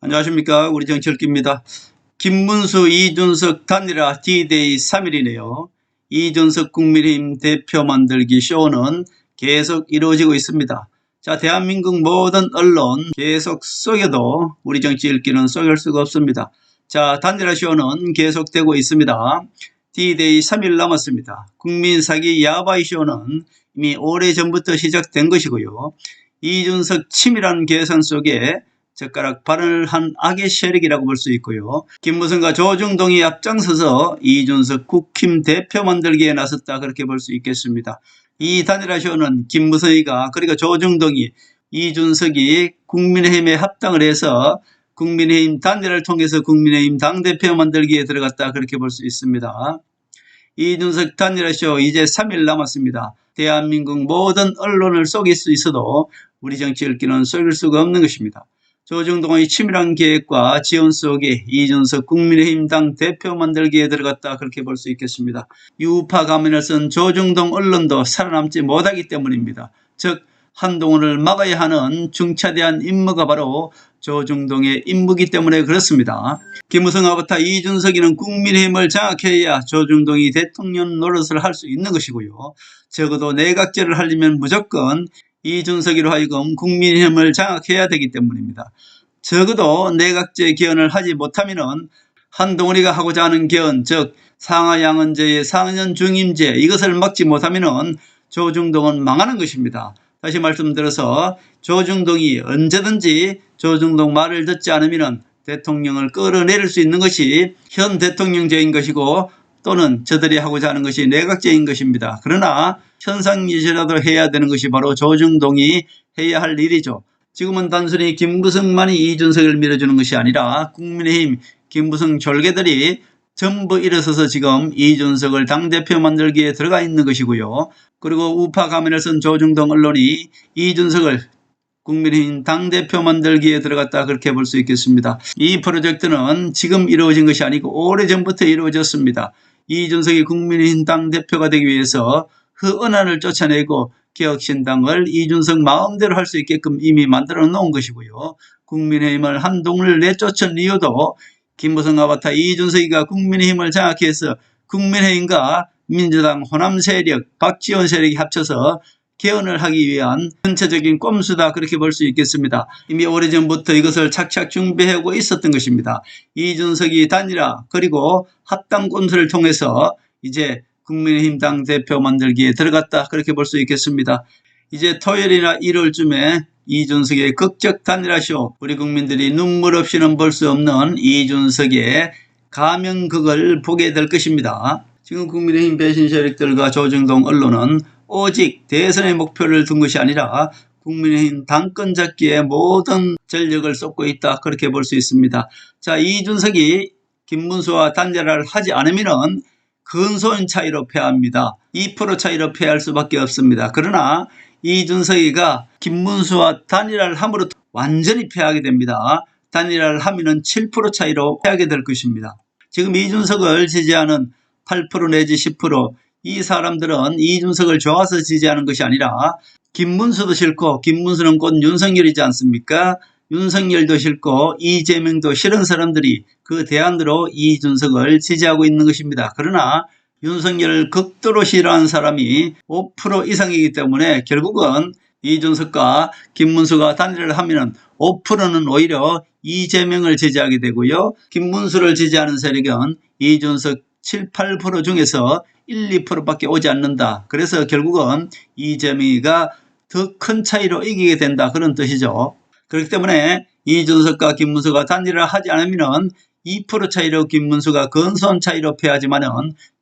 안녕하십니까. 우리 정철기입니다. 김문수, 이준석 단일화 D-Day 3일이네요. 이준석 국민의힘 대표 만들기 쇼는 계속 이루어지고 있습니다. 자, 대한민국 모든 언론 계속 속여도 우리 정치 읽기는 속일 수가 없습니다. 자, 단일화 쇼는 계속되고 있습니다. D-Day 3일 남았습니다. 국민 사기 야바이 쇼는 이미 오래전부터 시작된 것이고요. 이준석 치밀한 계산 속에 젓가락 발언을 한 악의 세력이라고 볼 수 있고요. 김무성과 조중동이 앞장서서 이준석 국힘 대표 만들기에 나섰다, 그렇게 볼 수 있겠습니다. 이 단일화 쇼는 김무성이가, 그러니까 조중동이, 이준석이 국민의힘에 합당을 해서 국민의힘 단일화를 통해서 국민의힘 당대표 만들기에 들어갔다, 그렇게 볼 수 있습니다. 이준석 단일화 쇼 이제 3일 남았습니다. 대한민국 모든 언론을 속일 수 있어도 우리 정치 읽기는 속일 수가 없는 것입니다. 조중동의 치밀한 계획과 지원 속에 이준석 국민의힘 당 대표 만들기에 들어갔다, 그렇게 볼 수 있겠습니다. 유우파 가면을 쓴 조중동 언론도 살아남지 못하기 때문입니다. 즉 한동훈을 막아야 하는 중차대한 임무가 바로 조중동의 임무이기 때문에 그렇습니다. 김무성 아바타 이준석이는 국민의힘을 장악해야 조중동이 대통령 노릇을 할 수 있는 것이고요. 적어도 내각제를 하려면 무조건 이준석이로 하여금 국민의힘을 장악해야 되기 때문입니다. 적어도 내각제 개헌을 하지 못하면 한동훈이가 하고자 하는 개헌, 즉 상하양언제의 4년 중임제, 이것을 막지 못하면 조중동은 망하는 것입니다. 다시 말씀드려서 조중동이 언제든지 조중동 말을 듣지 않으면 대통령을 끌어내릴 수 있는 것이 현 대통령제인 것이고, 또는 저들이 하고자 하는 것이 내각제인 것입니다. 그러나 현상유지라도 해야 되는 것이 바로 조중동이 해야 할 일이죠. 지금은 단순히 김무성만이 이준석을 밀어주는 것이 아니라 국민의힘 김무성 졸개들이 전부 일어서서 지금 이준석을 당대표 만들기에 들어가 있는 것이고요. 그리고 우파 가면을 쓴 조중동 언론이 이준석을 국민의힘 당대표 만들기에 들어갔다, 그렇게 볼 수 있겠습니다. 이 프로젝트는 지금 이루어진 것이 아니고 오래전부터 이루어졌습니다. 이준석이 국민의힘 당대표가 되기 위해서 허은안을 쫓아내고 개혁신당을 이준석 마음대로 할 수 있게끔 이미 만들어 놓은 것이고요. 국민의힘을 한동훈을 내쫓은 이유도 김무성 아바타 이준석이가 국민의힘을 장악해서 국민의힘과 민주당 호남 세력, 박지원 세력이 합쳐서 개헌을 하기 위한 전체적인 꼼수다, 그렇게 볼 수 있겠습니다. 이미 오래전부터 이것을 착착 준비하고 있었던 것입니다. 이준석이 단일화 그리고 합당 꼼수를 통해서 이제 국민의힘 당대표 만들기에 들어갔다, 그렇게 볼 수 있겠습니다. 이제 토요일이나 일요일쯤에 이준석의 극적 단일화쇼, 우리 국민들이 눈물 없이는 볼 수 없는 이준석의 가면극을 보게 될 것입니다. 지금 국민의힘 배신 세력들과 조중동 언론은 오직 대선의 목표를 둔 것이 아니라 국민의힘 당권 잡기에 모든 전력을 쏟고 있다, 그렇게 볼 수 있습니다. 자, 이준석이 김문수와 단일화를 하지 않으면 근소한 차이로 패합니다. 2% 차이로 패할 수밖에 없습니다. 그러나 이준석이가 김문수와 단일화를 함으로 완전히 패하게 됩니다. 단일화를 하면 7% 차이로 패하게 될 것입니다. 지금 이준석을 지지하는 8% 내지 10%, 이 사람들은 이준석을 좋아서 지지하는 것이 아니라 김문수도 싫고, 김문수는 곧 윤석열이지 않습니까? 윤석열도 싫고 이재명도 싫은 사람들이 그 대안으로 이준석을 지지하고 있는 것입니다. 그러나 윤석열을 극도로 싫어하는 사람이 5% 이상이기 때문에 결국은 이준석과 김문수가 단일화를 하면 5%는 오히려 이재명을 지지하게 되고요. 김문수를 지지하는 세력은 이준석 7, 8% 중에서 1, 2%밖에 오지 않는다. 그래서 결국은 이재명이가 더 큰 차이로 이기게 된다, 그런 뜻이죠. 그렇기 때문에 이준석과 김문수가 단일화를 하지 않으면 2% 차이로 김문수가 근소한 차이로 패하지만은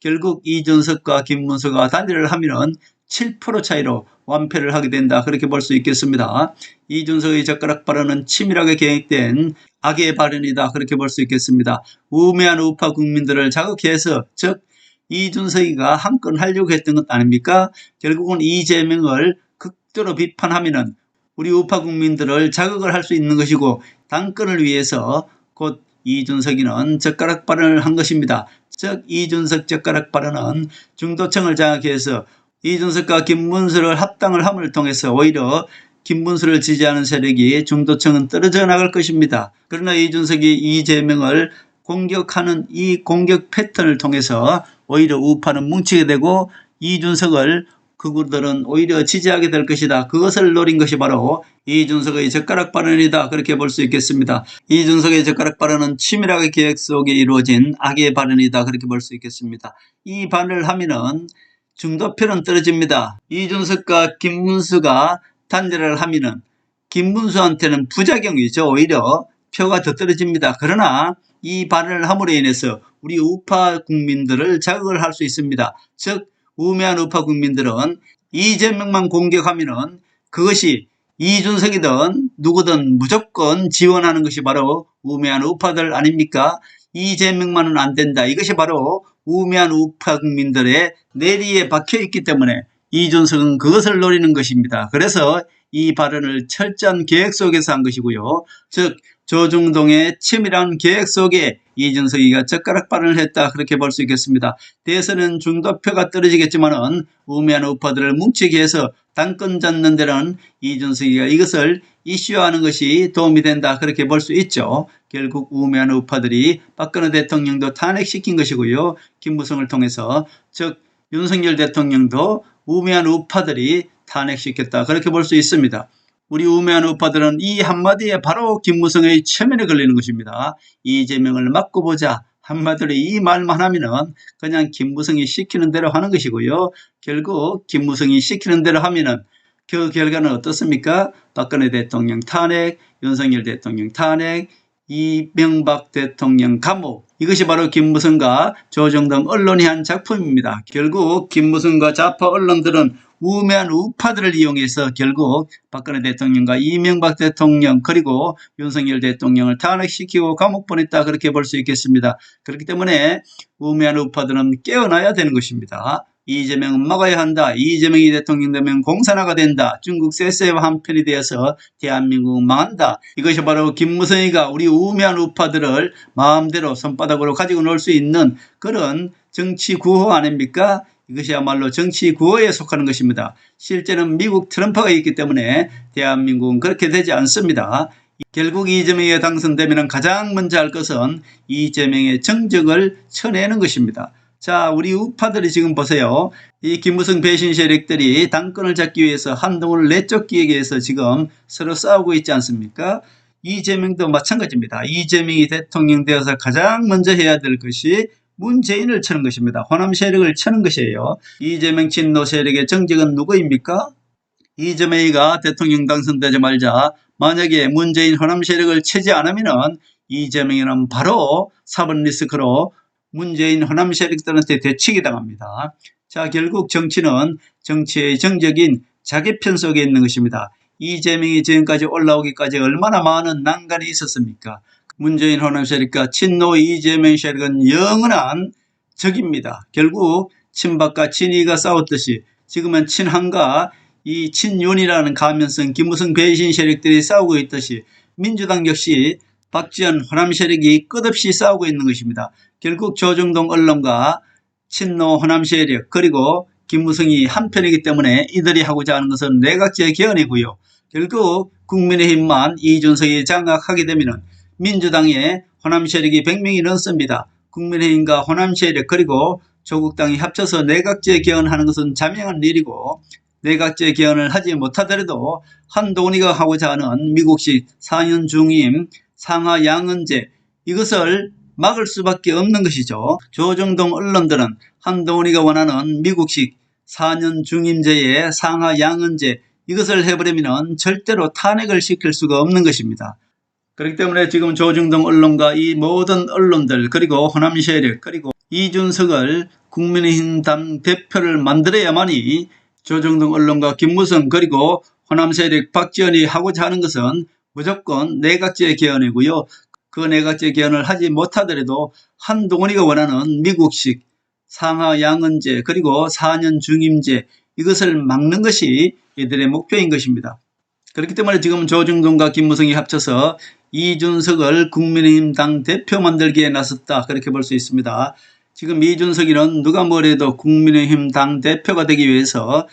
결국 이준석과 김문수가 단일화를 하면 7% 차이로 완패를 하게 된다, 그렇게 볼 수 있겠습니다. 이준석의 젓가락 발언은 치밀하게 계획된 악의 발언이다, 그렇게 볼 수 있겠습니다. 우매한 우파 국민들을 자극해서, 즉 이준석이가 한 건 하려고 했던 것 아닙니까? 결국은 이재명을 극도로 비판하면은 우리 우파 국민들을 자극을 할 수 있는 것이고, 당권을 위해서 곧 이준석이는 젓가락 발언을 한 것입니다. 즉 이준석 젓가락 발언은 중도층을 장악해서 이준석과 김문수를 합당을 함을 통해서 오히려 김문수를 지지하는 세력이 중도층은 떨어져 나갈 것입니다. 그러나 이준석이 이재명을 공격하는 이 공격 패턴을 통해서 오히려 우파는 뭉치게 되고 이준석을 그들은 오히려 지지하게 될 것이다. 그것을 노린 것이 바로 이준석의 젓가락 발언이다. 그렇게 볼 수 있겠습니다. 이준석의 젓가락 발언은 치밀하게 계획 속에 이루어진 악의 발언이다. 그렇게 볼 수 있겠습니다. 이 발언을 하면은 중도표는 떨어집니다. 이준석과 김문수가 단일화를 하면은 김문수한테는 부작용이죠. 오히려 표가 더 떨어집니다. 그러나 이 발언을 함으로 인해서 우리 우파 국민들을 자극을 할 수 있습니다. 즉 우매한 우파 국민들은 이재명만 공격하면은 그것이 이준석이든 누구든 무조건 지원하는 것이 바로 우매한 우파들 아닙니까? 이재명만은 안 된다. 이것이 바로 우매한 우파 국민들의 내리에 박혀 있기 때문에 이준석은 그것을 노리는 것입니다. 그래서 이 발언을 철저한 계획 속에서 한 것이고요. 즉 조중동의 치밀한 계획 속에 이준석이가 젓가락 발언을 했다. 그렇게 볼 수 있겠습니다. 대선은 중도표가 떨어지겠지만은 우매한 우파들을 뭉치게 해서 당권 잡는 데는 이준석이가 이것을 이슈화하는 것이 도움이 된다. 그렇게 볼 수 있죠. 결국 우매한 우파들이 박근혜 대통령도 탄핵시킨 것이고요. 김무성을 통해서 즉 윤석열 대통령도 우매한 우파들이 탄핵시켰다. 그렇게 볼 수 있습니다. 우리 우매한 우파들은 이 한마디에 바로 김무성의 최면에 걸리는 것입니다. 이재명을 막고 보자. 한마디로 이 말만 하면은 그냥 김무성이 시키는 대로 하는 것이고요. 결국 김무성이 시키는 대로 하면은 그 결과는 어떻습니까? 박근혜 대통령 탄핵, 윤석열 대통령 탄핵, 이명박 대통령 감옥. 이것이 바로 김무성과 조정동 언론이 한 작품입니다. 결국 김무성과 좌파 언론들은 우매한 우파들을 이용해서 결국 박근혜 대통령과 이명박 대통령 그리고 윤석열 대통령을 탄핵시키고 감옥 보냈다. 그렇게 볼 수 있겠습니다. 그렇기 때문에 우매한 우파들은 깨어나야 되는 것입니다. 이재명은 막아야 한다. 이재명이 대통령 되면 공산화가 된다. 중국 세세와 한편이 되어서 대한민국은 망한다. 이것이 바로 김무성이가 우리 우매한 우파들을 마음대로 손바닥으로 가지고 놀 수 있는 그런 정치 구호 아닙니까? 이것이야말로 정치 구호에 속하는 것입니다. 실제는 미국 트럼프가 있기 때문에 대한민국은 그렇게 되지 않습니다. 결국 이재명이 당선되면 가장 먼저 할 것은 이재명의 정적을 쳐내는 것입니다. 자, 우리 우파들이 지금 보세요. 이 김무성 배신 세력들이 당권을 잡기 위해서 한동훈을 내쫓기 위해서 지금 서로 싸우고 있지 않습니까? 이재명도 마찬가지입니다. 이재명이 대통령 되어서 가장 먼저 해야 될 것이 문재인을 쳐는 것입니다. 호남 세력을 쳐는 것이에요. 이재명 친노 세력의 정적은 누구입니까? 이재명이가 대통령 당선되자마자 만약에 문재인 호남 세력을 치지 않으면 이재명이는 바로 사법 리스크로 문재인 호남 세력들한테 대치기 당합니다. 자, 결국 정치는 정치의 정적인 자기 편 속에 있는 것입니다. 이재명이 지금까지 올라오기까지 얼마나 많은 난관이 있었습니까? 문재인 호남 세력과 친노 이재명 세력은 영원한 적입니다. 결국 친박과 친이가 싸웠듯이 지금은 친한과 이 친윤이라는 가면성 김무성 배신 세력들이 싸우고 있듯이 민주당 역시 박지원 호남 세력이 끝없이 싸우고 있는 것입니다. 결국 조정동 언론과 친노 호남 세력 그리고 김무성이 한편이기 때문에 이들이 하고자 하는 것은 내각제 개헌이고요. 결국 국민의힘만 이준석이 장악하게 되면 민주당의 호남 세력이 100명이 넘습니다. 국민의힘과 호남 세력 그리고 조국당이 합쳐서 내각제 개헌하는 것은 자명한 일이고 내각제 개헌을 하지 못하더라도 한동훈이가 하고자 하는 미국식 4년 중임 상하 양언제 이것을 막을 수밖에 없는 것이죠. 조정동 언론들은 한동훈이가 원하는 미국식 4년 중임제의 상하 양언제 이것을 해버리면 절대로 탄핵을 시킬 수가 없는 것입니다. 그렇기 때문에 지금 조정동 언론과 이 모든 언론들 그리고 호남 세력 그리고 이준석을 국민의힘 당 대표를 만들어야만이 조정동 언론과 김무성 그리고 호남 세력 박지원이 하고자 하는 것은 무조건 내각제 개헌이고요. 그 내각제 개헌을 하지 못하더라도 한동훈이가 원하는 미국식 상하 양언제 그리고 4년 중임제 이것을 막는 것이 이들의 목표인 것입니다. 그렇기 때문에 지금 조정동과 김무성이 합쳐서 이준석을 국민의힘 당 대표 만들기에 나섰다. 그렇게 볼 수 있습니다. 지금 이준석이는 누가 뭐래도 국민의힘 당 대표가 되기 위해서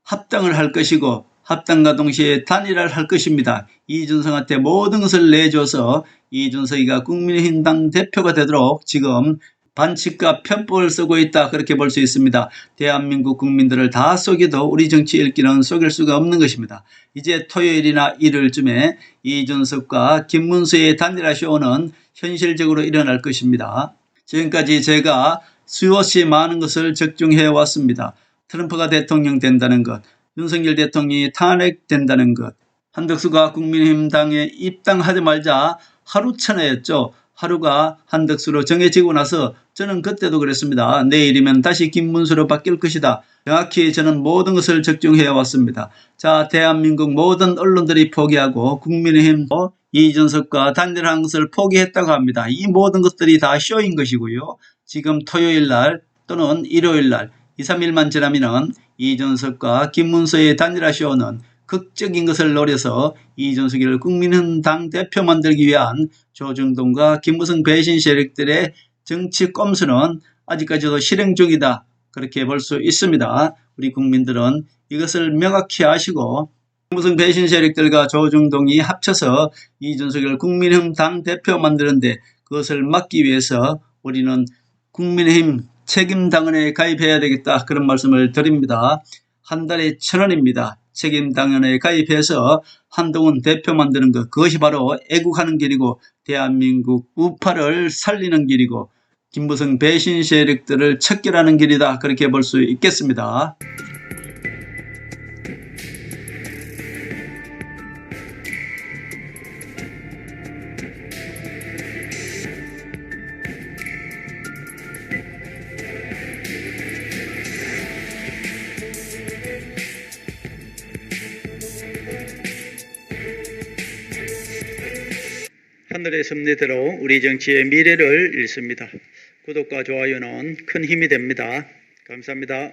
합당을 할 것이고 합당과 동시에 단일화를 할 것입니다. 이준석한테 모든 것을 내줘서 이준석이가 국민의힘당 대표가 되도록 지금 반칙과 편법을 쓰고 있다, 그렇게 볼 수 있습니다. 대한민국 국민들을 다 속여도 우리 정치 읽기는 속일 수가 없는 것입니다. 이제 토요일이나 일요일쯤에 이준석과 김문수의 단일화 쇼는 현실적으로 일어날 것입니다. 지금까지 제가 수없이 많은 것을 적중해 왔습니다. 트럼프가 대통령 된다는 것, 윤석열 대통령이 탄핵된다는 것, 한덕수가 국민의힘당에 입당하자마자 하루천하였죠. 하루가 한덕수로 정해지고 나서 저는 그때도 그랬습니다. 내일이면 다시 김문수로 바뀔 것이다. 정확히 저는 모든 것을 적중해 왔습니다. 자, 대한민국 모든 언론들이 포기하고 국민의힘도 이준석과 단일화한 것을 포기했다고 합니다. 이 모든 것들이 다 쇼인 것이고요. 지금 토요일날 또는 일요일날 2, 3일만 지나면은 이준석과 김문수의 단일화 쇼는 극적인 것을 노려서 이준석을 국민의힘당 대표 만들기 위한 조중동과 김무성 배신 세력들의 정치 꼼수는 아직까지도 실행 중이다, 그렇게 볼 수 있습니다. 우리 국민들은 이것을 명확히 아시고 김무성 배신 세력들과 조중동이 합쳐서 이준석을 국민의힘당 대표 만드는데 그것을 막기 위해서 우리는 국민의힘 책임당원에 가입해야 되겠다, 그런 말씀을 드립니다. 한 달에 1,000원입니다. 책임당원에 가입해서 한동훈 대표 만드는 것, 그것이 바로 애국하는 길이고 대한민국 우파를 살리는 길이고 김무성 배신 세력들을 척결하는 길이다, 그렇게 볼 수 있겠습니다. 하늘의 섭리대로 우리 정치의 미래를 읽습니다. 구독과 좋아요는 큰 힘이 됩니다. 감사합니다.